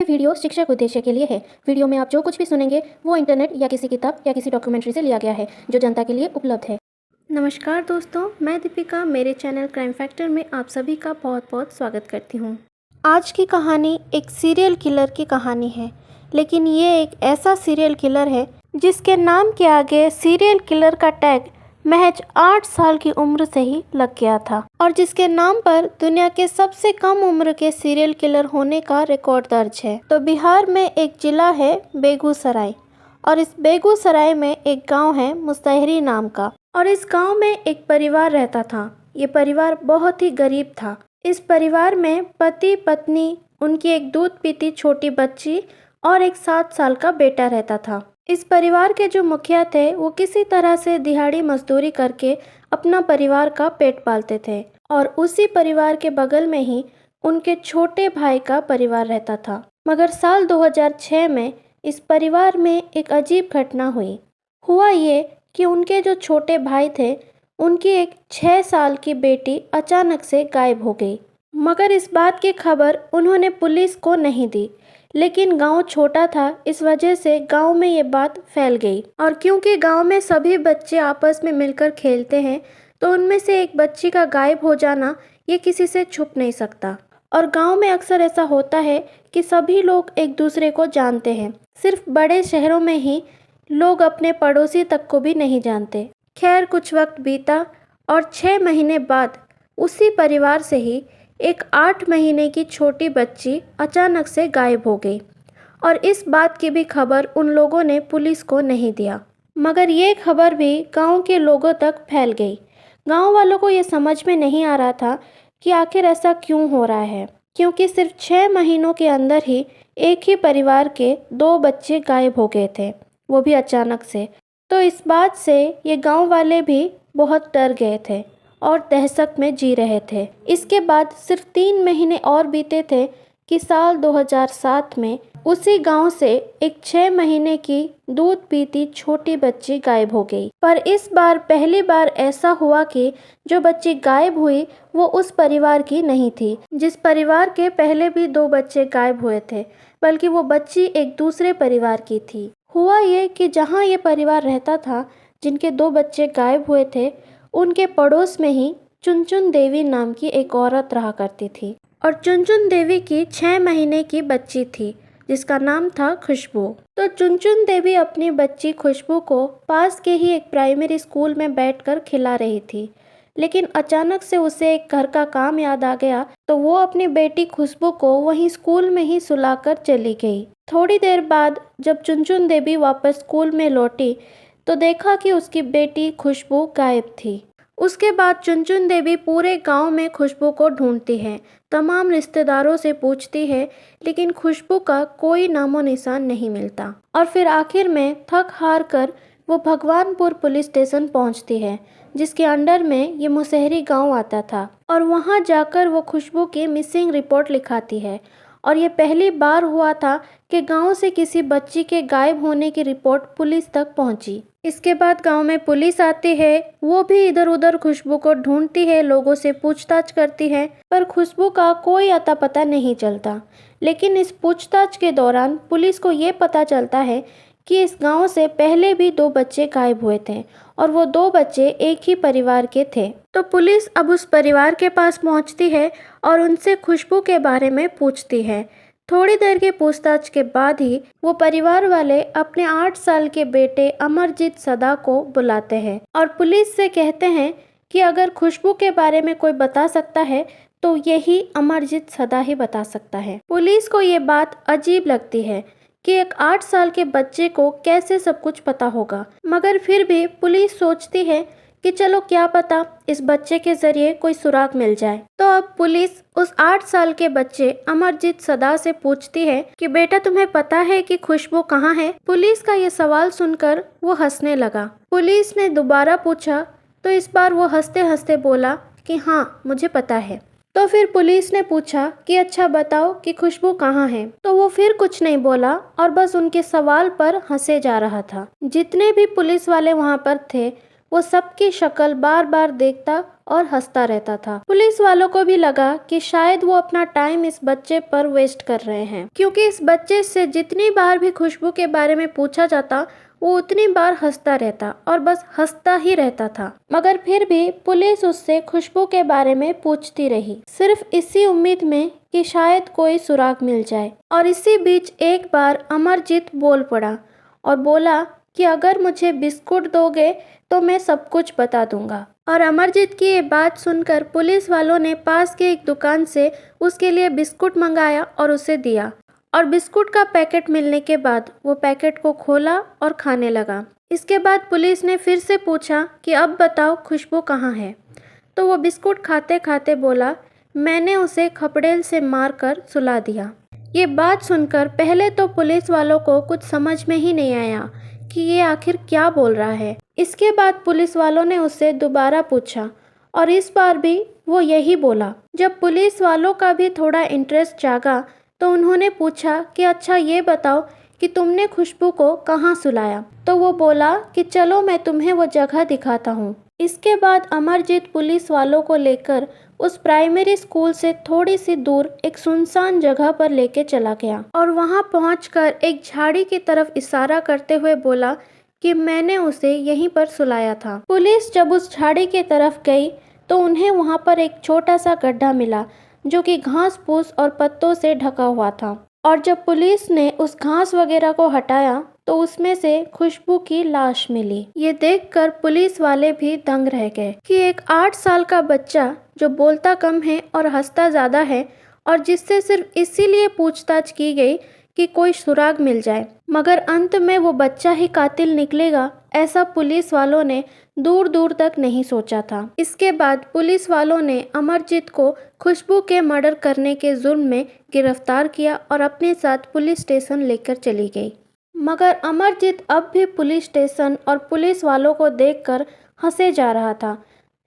ये वीडियो शिक्षक उद्देश्य के लिए है। वीडियो में आप जो कुछ भी सुनेंगे वो इंटरनेट या किसी किताब या किसी डॉक्यूमेंट्री से लिया गया है जो जनता के लिए उपलब्ध है। नमस्कार दोस्तों, मैं दीपिका मेरे चैनल क्राइम फैक्टर में आप सभी का बहुत बहुत स्वागत करती हूँ। आज की कहानी एक सीरियल किलर की कहानी है, लेकिन ये एक ऐसा सीरियल किलर है जिसके नाम के आगे सीरियल किलर का टैग महज 8 साल की उम्र से ही लग गया था और जिसके नाम पर दुनिया के सबसे कम उम्र के सीरियल किलर होने का रिकॉर्ड दर्ज है। तो बिहार में एक जिला है बेगूसराय और इस बेगूसराय में एक गांव है मुसहरी नाम का और इस गांव में एक परिवार रहता था। ये परिवार बहुत ही गरीब था। इस परिवार में पति पत्नी, उनकी एक दूध पीती छोटी बच्ची और एक 7 साल का बेटा रहता था। इस परिवार के जो मुखिया थे वो किसी तरह से दिहाड़ी मजदूरी करके अपना परिवार का पेट पालते थे और उसी परिवार के बगल में ही उनके छोटे भाई का परिवार रहता था। मगर साल 2006 में इस परिवार में एक अजीब घटना हुई। हुआ ये कि उनके जो छोटे भाई थे उनकी एक 6 साल की बेटी अचानक से गायब हो गई। मगर इस बात की खबर उन्होंने पुलिस को नहीं दी, लेकिन गांव छोटा था, इस वजह से गांव में ये बात फैल गई। और क्योंकि गांव में सभी बच्चे आपस में मिलकर खेलते हैं तो उनमें से एक बच्ची का गायब हो जाना ये किसी से छुप नहीं सकता। और गांव में अक्सर ऐसा होता है कि सभी लोग एक दूसरे को जानते हैं। सिर्फ बड़े शहरों में ही लोग अपने पड़ोसी तक को भी नहीं जानते। खैर, कुछ वक्त बीता और 6 महीने बाद उसी परिवार से ही एक 8 महीने की छोटी बच्ची अचानक से गायब हो गई और इस बात की भी खबर उन लोगों ने पुलिस को नहीं दिया। मगर ये खबर भी गांव के लोगों तक फैल गई। गांव वालों को ये समझ में नहीं आ रहा था कि आखिर ऐसा क्यों हो रहा है, क्योंकि सिर्फ 6 महीनों के अंदर ही एक ही परिवार के 2 बच्चे गायब हो गए थे, वो भी अचानक से। तो इस बात से ये गाँव वाले भी बहुत डर गए थे और दहशत में जी रहे थे। इसके बाद सिर्फ 3 महीने और बीते थे कि साल 2007 में उसी गांव से एक 6 महीने की दूध पीती छोटी बच्ची गायब हो गई। पर इस बार पहली बार ऐसा हुआ कि जो बच्ची गायब हुई वो उस परिवार की नहीं थी जिस परिवार के पहले भी 2 बच्चे गायब हुए थे, बल्कि वो बच्ची एक दूसरे परिवार की थी। हुआ ये कि जहाँ ये परिवार रहता था, जिनके 2 बच्चे गायब हुए थे, उनके पड़ोस में ही चुनचुन देवी नाम की एक औरत रहा करती थी और चुनचुन देवी की 6 महीने की बच्ची थी जिसका नाम था खुशबू। तो चुनचुन देवी अपनी बच्ची खुशबू को पास के ही एक प्राइमरी स्कूल में बैठकर खिला रही थी, लेकिन अचानक से उसे एक घर का काम याद आ गया तो वो अपनी बेटी खुशबू को वहीं स्कूल में ही सुलाकर चली गई। थोड़ी देर बाद जब चुनचुन देवी वापस स्कूल में लौटी तो देखा कि उसकी बेटी खुशबू गायब थी। उसके बाद चुनचुन देवी पूरे गांव में खुशबू को ढूंढती है, तमाम रिश्तेदारों से पूछती है, लेकिन खुशबू का कोई नामो निशान नहीं मिलता। और फिर आखिर में थक हार कर वो भगवानपुर पुलिस स्टेशन पहुंचती है, जिसके अंडर में ये मुसहरी गांव आता था। और वहां जाकर वो खुशबू की मिसिंग रिपोर्ट लिखाती है और ये पहली बार हुआ था कि गांव से किसी बच्ची के गायब होने की रिपोर्ट पुलिस तक पहुंची। इसके बाद गांव में पुलिस आती है, वो भी इधर उधर खुशबू को ढूंढती है, लोगों से पूछताछ करती है, पर खुशबू का कोई अता पता नहीं चलता। लेकिन इस पूछताछ के दौरान पुलिस को ये पता चलता है कि इस गांव से पहले भी 2 बच्चे गायब हुए थे और वो 2 बच्चे एक ही परिवार के थे। तो पुलिस अब उस परिवार के पास पहुंचती है और उनसे खुशबू के बारे में पूछती है। थोड़ी देर की पूछताछ के बाद ही वो परिवार वाले अपने 8 साल के बेटे अमरजीत सदा को बुलाते हैं और पुलिस से कहते हैं कि अगर खुशबू के बारे में कोई बता सकता है तो यही अमरजीत सदा ही बता सकता है। पुलिस को ये बात अजीब लगती है कि एक 8 साल के बच्चे को कैसे सब कुछ पता होगा, मगर फिर भी पुलिस सोचती है कि चलो क्या पता इस बच्चे के जरिए कोई सुराग मिल जाए। तो अब पुलिस उस 8 साल के बच्चे अमरजीत सदा से पूछती है कि बेटा तुम्हें पता है कि खुशबू कहाँ है? पुलिस का ये सवाल सुनकर वो हंसने लगा। पुलिस ने दोबारा पूछा तो इस बार वो हंसते हंसते बोला कि हाँ मुझे पता है। तो फिर पुलिस ने पूछा कि अच्छा बताओ कि खुशबू कहाँ है? तो वो फिर कुछ नहीं बोला और बस उनके सवाल पर हंसे जा रहा था। जितने भी पुलिस वाले वहाँ पर थे वो सबकी शक्ल बार बार देखता और हंसता रहता था। पुलिस वालों को भी लगा कि शायद वो अपना टाइम इस बच्चे पर वेस्ट कर रहे हैं, क्योंकि इस बच्चे से जितनी बार भी खुशबू के बारे में पूछा जाता वो उतनी बार हंसता रहता और बस हंसता ही रहता था। मगर फिर भी पुलिस उससे खुशबू के बारे में पूछती रही, सिर्फ इसी उम्मीद में कि शायद कोई सुराग मिल जाए। और इसी बीच एक बार अमरजीत बोल पड़ा और बोला कि अगर मुझे बिस्कुट दोगे तो मैं सब कुछ बता दूंगा। और अमरजीत की ये बात सुनकर पुलिस वालों ने पास के एक दुकान से उसके लिए बिस्कुट मंगाया और उसे दिया। और बिस्कुट का पैकेट मिलने के बाद वो पैकेट को खोला और खाने लगा। इसके बाद पुलिस ने फिर से पूछा कि अब बताओ खुशबू कहाँ है। तो वो बिस्कुट खाते खाते बोला, मैंने उसे खपड़ेल से मारकर सुला दिया। ये बात सुनकर पहले तो पुलिस वालों को कुछ समझ में ही नहीं आया कि ये आखिर क्या बोल रहा है। इसके बाद पुलिस वालों ने उससे दोबारा पूछा और इस बार भी वो यही बोला। जब पुलिस वालों का भी थोड़ा इंटरेस्ट जागा तो उन्होंने पूछा कि अच्छा ये बताओ कि तुमने खुशबू को कहाँ सुलाया। तो वो बोला कि चलो मैं तुम्हें वो जगह दिखाता हूँ। इसके बाद अमरजीत पुलिस वालों को लेकर उस प्राइमरी स्कूल से थोड़ी सी दूर एक सुनसान जगह पर लेके चला गया और वहां पहुंचकर एक झाड़ी की तरफ इशारा करते हुए बोला कि मैंने उसे यहीं पर सुलाया था। पुलिस जब उस झाड़ी की तरफ गई तो उन्हें वहां पर एक छोटा सा गड्ढा मिला जो कि घास फूस और पत्तों से ढका हुआ था। और जब पुलिस ने उस घास वगैरह को हटाया तो उसमें से खुशबू की लाश मिली। ये देखकर पुलिस वाले भी दंग रह गए कि एक 8 साल का बच्चा जो बोलता कम है और हंसता ज़्यादा है और जिससे सिर्फ इसीलिए पूछताछ की गई कि कोई सुराग मिल जाए, मगर अंत में वो बच्चा ही कातिल निकलेगा, ऐसा पुलिस वालों ने दूर दूर तक नहीं सोचा था। इसके बाद पुलिस वालों ने अमरजीत को खुशबू के मर्डर करने के जुर्म में गिरफ्तार किया और अपने साथ पुलिस स्टेशन लेकर चली गई। मगर अमरजीत अब भी पुलिस स्टेशन और पुलिस वालों को देखकर हंसे जा रहा था।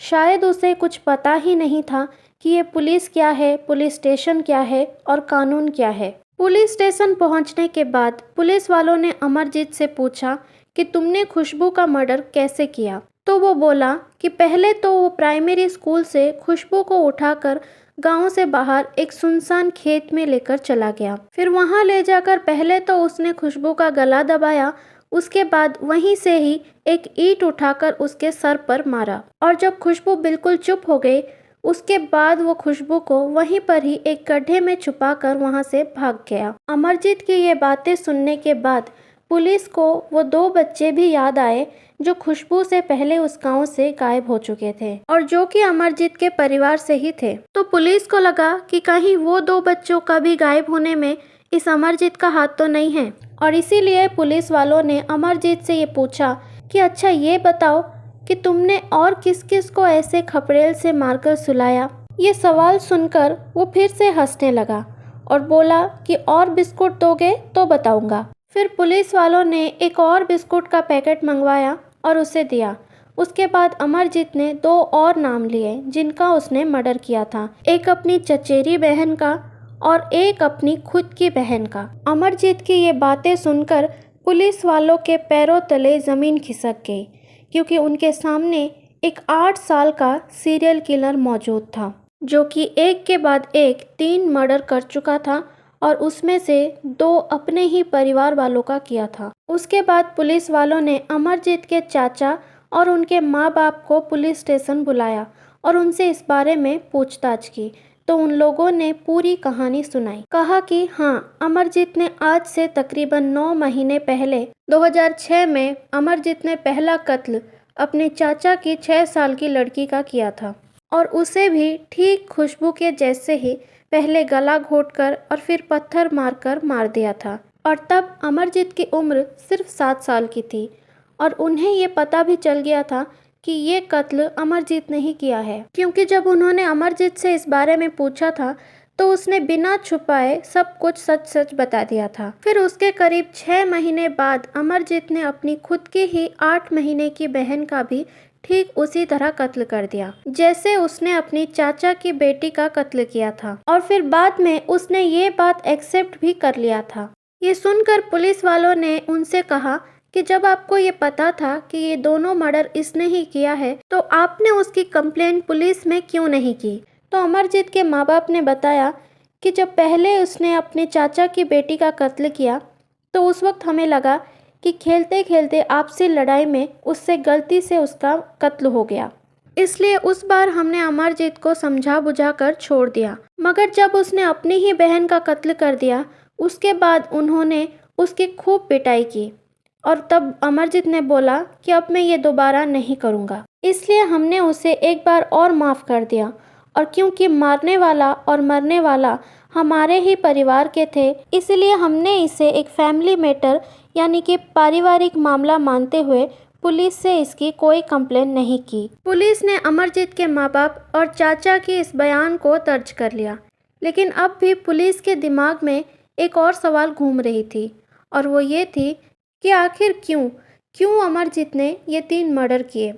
शायद उसे कुछ पता ही नहीं था कि ये पुलिस क्या है, पुलिस स्टेशन क्या है और कानून क्या है। पुलिस स्टेशन पहुंचने के बाद पुलिस वालों ने अमरजीत से पूछा कि तुमने खुशबू का मर्डर कैसे किया। तो वो बोला कि पहले तो वो प्राइमरी स्कूल से खुशबू को उठाकर गांव से बाहर एक सुनसान खेत में लेकर चला गया। फिर वहां ले जाकर पहले तो उसने खुशबू का गला दबाया, उसके बाद वहीं से ही एक ईंट उठाकर उसके सर पर मारा। और जब खुशबू बिल्कुल चुप हो गई उसके बाद वो खुशबू को वहीं पर ही एक गड्ढे में छुपाकर वहां से भाग गया। अमरजीत की ये बातें सुनने के बाद पुलिस को वो 2 बच्चे भी याद आए जो खुशबू से पहले उस गांव से गायब हो चुके थे और जो कि अमरजीत के परिवार से ही थे। तो पुलिस को लगा कि कहीं वो 2 बच्चों का भी गायब होने में इस अमरजीत का हाथ तो नहीं है। और इसीलिए पुलिस वालों ने अमरजीत से ये पूछा कि अच्छा ये बताओ कि तुमने और किस किस को ऐसे खपड़ेल से मारकर सुलाया। ये सवाल सुनकर वो फिर से हंसने लगा और बोला कि और बिस्कुट दोगे तो बताऊंगा। फिर पुलिस वालों ने एक और बिस्कुट का पैकेट मंगवाया और उसे दिया। उसके बाद अमरजीत ने 2 और नाम लिए जिनका उसने मर्डर किया था, एक अपनी चचेरी बहन का और एक अपनी खुद की बहन का। अमरजीत की ये बातें सुनकर पुलिस वालों के पैरों तले जमीन खिसक गई, क्योंकि उनके सामने एक 8 साल का सीरियल किलर मौजूद था जो कि एक के बाद एक 3 मर्डर कर चुका था और उसमें से 2 अपने ही परिवार वालों का किया था। उसके बाद पुलिस वालों ने अमरजीत के चाचा और उनके माँ बाप को पुलिस स्टेशन बुलाया और उनसे इस बारे में पूछताछ की। तो उन लोगों ने पूरी कहानी सुनाई। कहा कि हाँ, अमरजीत ने आज से तकरीबन 9 महीने पहले 2006 में अमरजीत ने पहला कत्ल अपने चाचा की 6 साल की लड़की का किया था और उसे भी ठीक खुशबू के जैसे ही पहले गला घोंटकर और फिर पत्थर मारकर मार दिया था। और तब अमरजीत की उम्र सिर्फ 7 साल की थी और उन्हें ये पता भी चल गया था कि ये कत्ल अमरजीत ने ही किया है, क्योंकि जब उन्होंने अमरजीत से इस बारे में पूछा था तो उसने बिना छुपाए सब कुछ सच सच बता दिया था। फिर उसके करीब 6 महीने बाद अमरजीत ने अपनी खुद की ही 8 महीने की बहन का भी ठीक उसी तरह कत्ल कर दिया जैसे उसने अपनी चाचा की बेटी का कत्ल किया था। और फिर बाद में उसने ये बात एक्सेप्ट भी कर लिया था। ये सुनकर पुलिस वालों ने उनसे कहा कि जब आपको ये पता था कि ये दोनों मर्डर इसने ही किया है तो आपने उसकी कंप्लेंट पुलिस में क्यों नहीं की। तो अमरजीत के माँ बाप ने बताया कि जब पहले उसने अपने चाचा की बेटी का कत्ल किया तो उस वक्त हमें लगा कि खेलते खेलते आपसी लड़ाई में उससे गलती से उसका कत्ल हो गया, इसलिए उस बार हमने अमरजीत को समझा बुझा कर छोड़ दिया। मगर जब उसने अपनी ही बहन का कत्ल कर दिया उसके बाद उन्होंने उसकी खूब पिटाई की और तब अमरजीत ने बोला कि अब मैं ये दोबारा नहीं करूँगा, इसलिए हमने उसे एक बार और माफ़ कर दिया। और क्योंकि मारने वाला और मरने वाला हमारे ही परिवार के थे इसलिए हमने इसे एक फैमिली मैटर यानी कि पारिवारिक मामला मानते हुए पुलिस से इसकी कोई कंप्लेन नहीं की। पुलिस ने अमरजीत के माँ बाप और चाचा के इस बयान को दर्ज कर लिया, लेकिन अब भी पुलिस के दिमाग में एक और सवाल घूम रही थी और वो ये थी कि आखिर क्यों अमरजीत ने ये 3 मर्डर किए,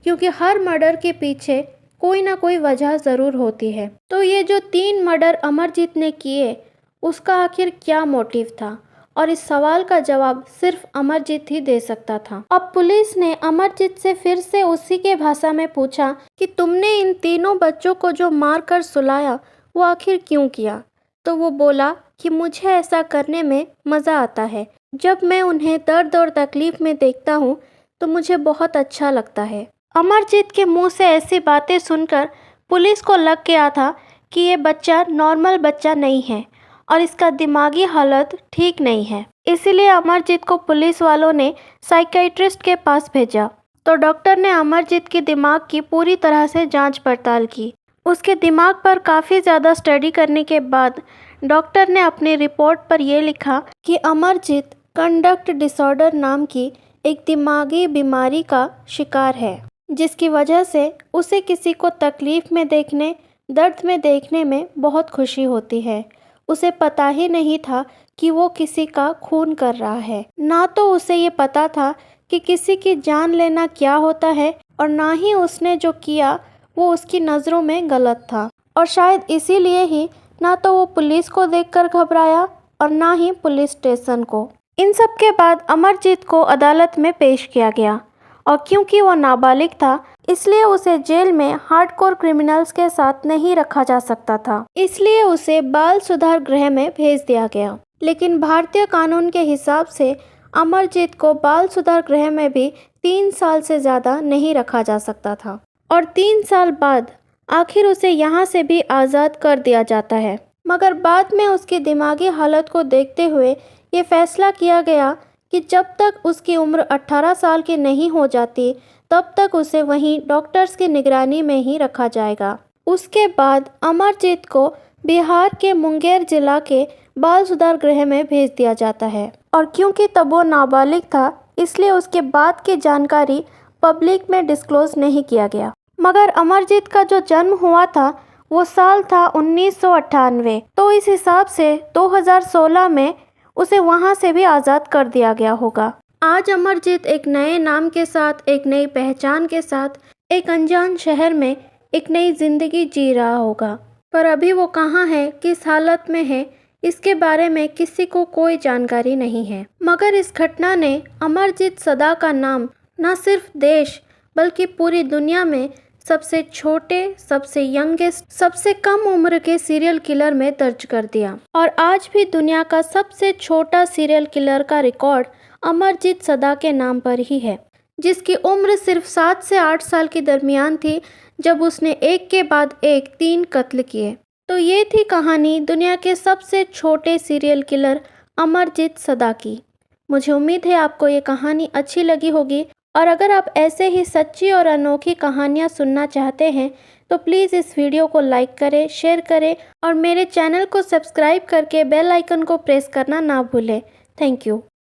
क्योंकि हर मर्डर के पीछे कोई ना कोई वजह ज़रूर होती है। तो ये जो 3 मर्डर अमरजीत ने किए उसका आखिर क्या मोटिव था, और इस सवाल का जवाब सिर्फ अमरजीत ही दे सकता था। अब पुलिस ने अमरजीत से फिर से उसी के भाषा में पूछा कि तुमने इन तीनों बच्चों को जो मार कर सुलाया वो आखिर क्यों किया। तो वो बोला कि मुझे ऐसा करने में मज़ा आता है, जब मैं उन्हें दर्द और तकलीफ़ में देखता हूँ तो मुझे बहुत अच्छा लगता है। अमरजीत के मुंह से ऐसी बातें सुनकर पुलिस को लग गया था कि ये बच्चा नॉर्मल बच्चा नहीं है और इसका दिमागी हालत ठीक नहीं है। इसीलिए अमरजीत को पुलिस वालों ने साइकियाट्रिस्ट के पास भेजा। तो डॉक्टर ने अमरजीत के दिमाग की पूरी तरह से जांच पड़ताल की। उसके दिमाग पर काफ़ी ज़्यादा स्टडी करने के बाद डॉक्टर ने अपनी रिपोर्ट पर यह लिखा कि अमरजीत कंडक्ट डिसऑर्डर नाम की एक दिमागी बीमारी का शिकार है, जिसकी वजह से उसे किसी को तकलीफ़ में देखने, दर्द में देखने में बहुत खुशी होती है। उसे पता ही नहीं था कि वो किसी का खून कर रहा है, ना तो उसे ये पता था कि किसी की जान लेना क्या होता है, और ना ही उसने जो किया वो उसकी नज़रों में गलत था। और शायद इसीलिए ही ना तो वो पुलिस को देखकर घबराया और ना ही पुलिस स्टेशन को। इन सब के बाद अमरजीत को अदालत में पेश किया गया और क्योंकि वो नाबालिग था इसलिए उसे जेल में हार्डकोर क्रिमिनल्स के साथ नहीं रखा जा सकता था, इसलिए उसे बाल सुधार गृह में भेज दिया गया। लेकिन भारतीय कानून के हिसाब से अमरजीत को बाल सुधार गृह में भी 3 साल से ज़्यादा नहीं रखा जा सकता था और 3 साल बाद आखिर उसे यहाँ से भी आज़ाद कर दिया जाता है। मगर बाद में उसकी दिमागी हालत को देखते हुए ये फैसला किया गया कि जब तक उसकी उम्र 18 साल की नहीं हो जाती तब तक उसे वहीं डॉक्टर्स की निगरानी में ही रखा जाएगा। उसके बाद अमरजीत को बिहार के मुंगेर जिला के बाल सुधार गृह में भेज दिया जाता है और क्योंकि तब वो नाबालिग था इसलिए उसके बाद की जानकारी पब्लिक में डिस्क्लोज नहीं किया गया। मगर अमरजीत का जो जन्म हुआ था वो साल था 1998, तो इस हिसाब से 2016 में उसे वहां से भी आज़ाद कर दिया गया होगा। आज अमरजीत एक नए नाम के साथ, एक नई पहचान के साथ, एक अनजान शहर में एक नई ज़िंदगी जी रहा होगा। पर अभी वो कहाँ है, किस हालत में है, इसके बारे में किसी को कोई जानकारी नहीं है। मगर इस घटना ने अमरजीत सदा का नाम न सिर्फ देश बल्कि पूरी दुनिया में सबसे छोटे, सबसे यंगेस्ट, सबसे कम उम्र के सीरियल किलर में दर्ज कर दिया। और आज भी दुनिया का सबसे छोटा सीरियल किलर का रिकॉर्ड अमरजीत सदा के नाम पर ही है, जिसकी उम्र सिर्फ 7 से 8 साल के दरमियान थी जब उसने एक के बाद एक 3 कत्ल किए। तो ये थी कहानी दुनिया के सबसे छोटे सीरियल किलर अमरजीत सदा की। मुझे उम्मीद है आपको ये कहानी अच्छी लगी होगी, और अगर आप ऐसे ही सच्ची और अनोखी कहानियाँ सुनना चाहते हैं तो प्लीज़ इस वीडियो को लाइक करें, शेयर करें और मेरे चैनल को सब्सक्राइब करके बेल आइकन को प्रेस करना ना भूलें। Thank you.